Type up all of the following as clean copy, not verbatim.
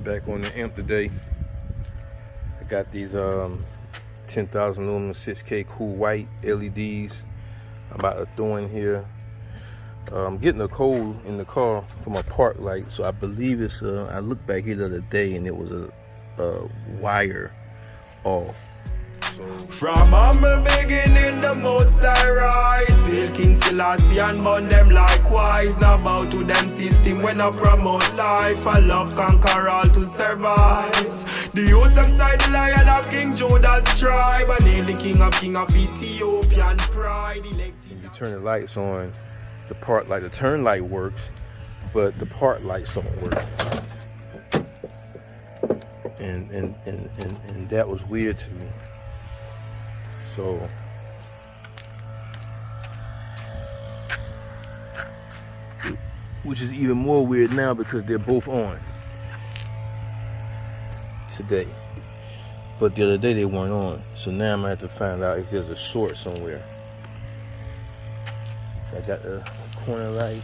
Back on the Imp today. I got these 10,000 lumen 6K cool white LEDs I'm about to throw in here. I'm getting a code in the car from a park light, so I believe it's I looked back here the other day and it was a wire off. So from humble beginning, the most I rise. Hail King Selassie and burn them likewise. Now bow to them system when I promote life. I love conquer all to survive. The youth side the lion of King Judah's tribe. And hail the king of Ethiopian pride. When you turn the lights on, the part light, the turn light works, but the part lights don't work. And that was weird to me. So which is even more weird now because they're both on today, but the other day they weren't on. So now I'm gonna have to find out if there's a short somewhere. So I got the corner light.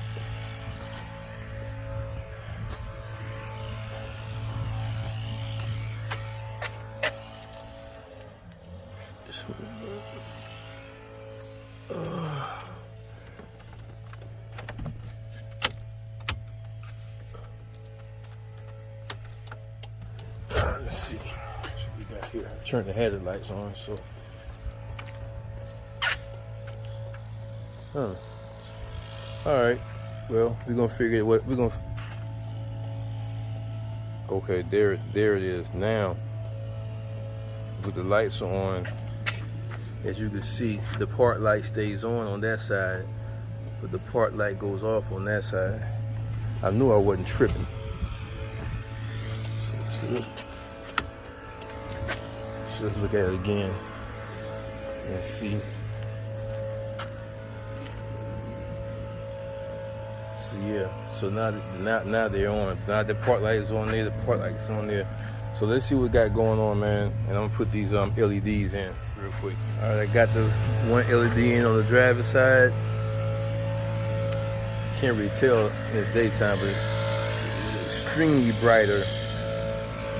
Let's see what we got here. Turn the headlights on, so. All right. Well, we're gonna figure what we're gonna. Okay, there it is now. With the lights on, as you can see, the part light stays on that side, but the part light goes off on that side. I knew I wasn't tripping. So let's look at it again and see. So yeah, so now they're on. Now the part light is on there, the part light is on there. So let's see what we got going on, man. And I'm gonna put these LEDs in real quick. All right, I got the one LED in on the driver's side. Can't really tell in the daytime, but it's extremely brighter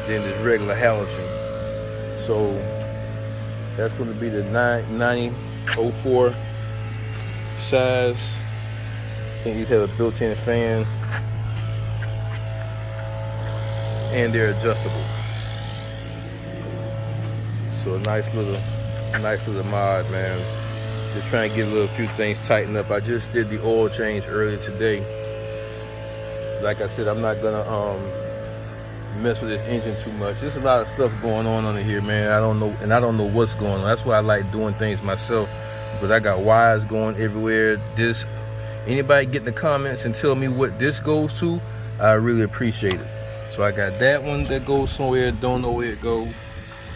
than this regular halogen. So that's going to be the 9004 size. I think these have a built-in fan, and they're adjustable. So a nice little mod, man. Just trying to get a few things tightened up. I just did the oil change earlier today. Like I said, I'm not gonna mess with this engine too much. There's a lot of stuff going on under here, man. I don't know what's going on. That's why I like doing things myself, because I got wires going everywhere. Anybody get in the comments and tell me what this goes to, I really appreciate it. So I got that one that goes somewhere, don't know where it goes.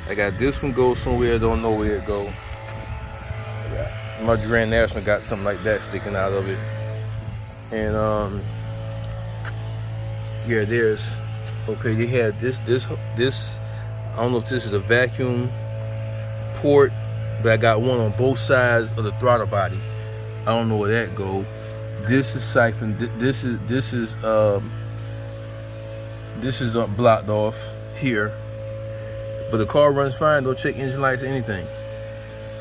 I got this one goes somewhere, don't know where it goes. My Grand National got something like that sticking out of it. And yeah, there's okay, they had this I don't know if this is a vacuum port, but I got one on both sides of the throttle body. I don't know where that goes. This is siphoned. This is blocked off here, but the car runs fine. Don't check engine lights or anything.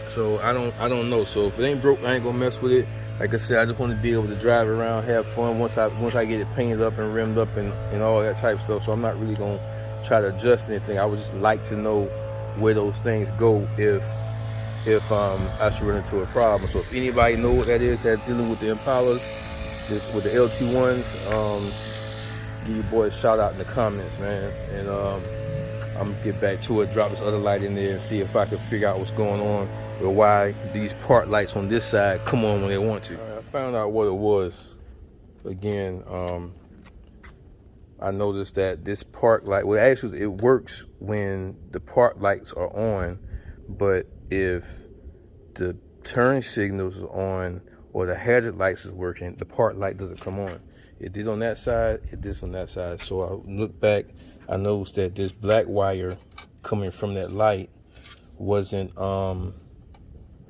So I don't know. So if it ain't broke, I ain't gonna mess with it. Like I said, I just want to be able to drive around, have fun once I get it painted up and rimmed up and all that type of stuff. So I'm not really gonna try to adjust anything. I would just like to know where those things go if I should run into a problem. So if anybody know what that is, that's dealing with the Impalas, just with the LT1s, give your boy a shout out in the comments, man. And I'm gonna get back to it, drop this other light in there and see if I can figure out what's going on with why these part lights on this side come on when they want to. I found out what it was. Again, I noticed that this park light, well, actually it works when the park lights are on, but if the turn signals are on or the hazard lights is working, the park light doesn't come on. It did on that side, it did on that side. So I looked back, I noticed that this black wire coming from that light wasn't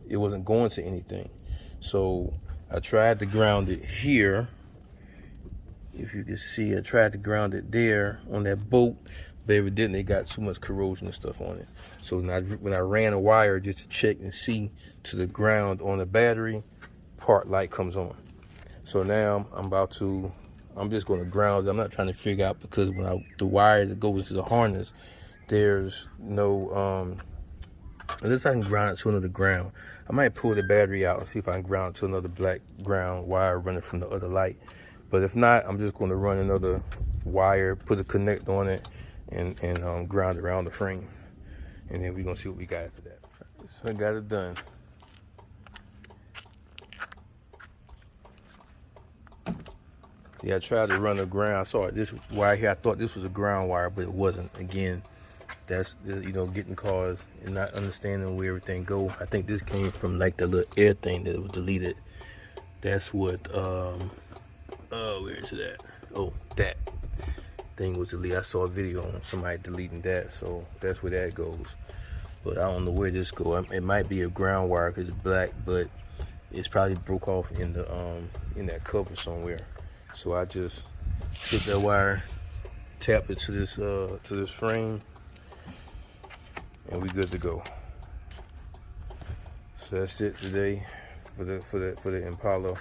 it wasn't going to anything. So I tried to ground it here. If you can see, I tried to ground it there on that bolt, but evidently it got too much corrosion and stuff on it. So when I ran a wire just to check and see to the ground on the battery, part light comes on. So now I'm just going to ground it. I'm not trying to figure out, because when the wire that goes to the harness, there's no, unless I can ground it to another ground. I might pull the battery out and see if I can ground it to another black ground wire running from the other light. But if not, I'm just going to run another wire, put a connect on it, and ground it around the frame. And then we're going to see what we got after that. So I got it done. Yeah, I tried to run a ground. I saw this wire here. I thought this was a ground wire, but it wasn't. Again, that's, you know, getting cars and not understanding where everything go. I think this came from like the little air thing that was deleted. That's what, where is it at? Oh, that thing was deleted. I saw a video on somebody deleting that, so that's where that goes. But I don't know where this goes. It might be a ground wire because it's black, but it's probably broke off in that cover somewhere. So I just took that wire, tapped it to this frame, and we good to go. So that's it today for the Impala,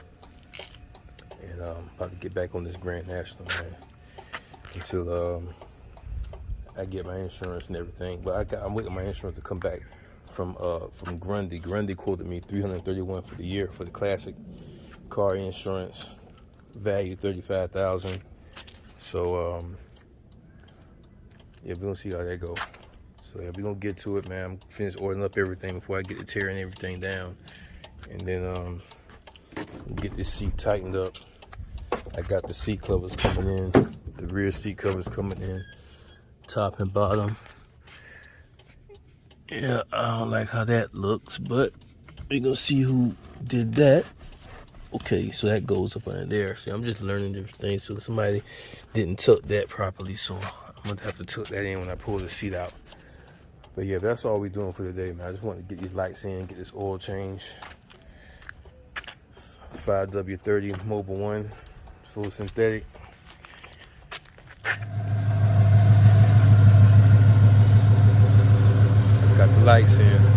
and I'm about to get back on this Grand National, man, until I get my insurance and everything. But I'm waiting my insurance to come back from Grundy. Grundy quoted me $331 for the year for the classic car insurance. Value $35,000. So yeah, we're gonna see how that goes. So yeah, we're gonna get to it, man. I'm finished ordering up everything before I get to tearing everything down, and then get this seat tightened up. I got the seat covers coming in, the rear seat covers coming in, top and bottom. Yeah, I don't like how that looks, but we're gonna see who did that. Okay, so that goes up under there. See, I'm just learning different things. So somebody didn't tuck that properly, so I'm gonna have to tuck that in when I pull the seat out. But yeah, that's all we're doing for today, man. I just want to get these lights in, get this oil change. 5W30 Mobile 1, full synthetic. Got the lights in.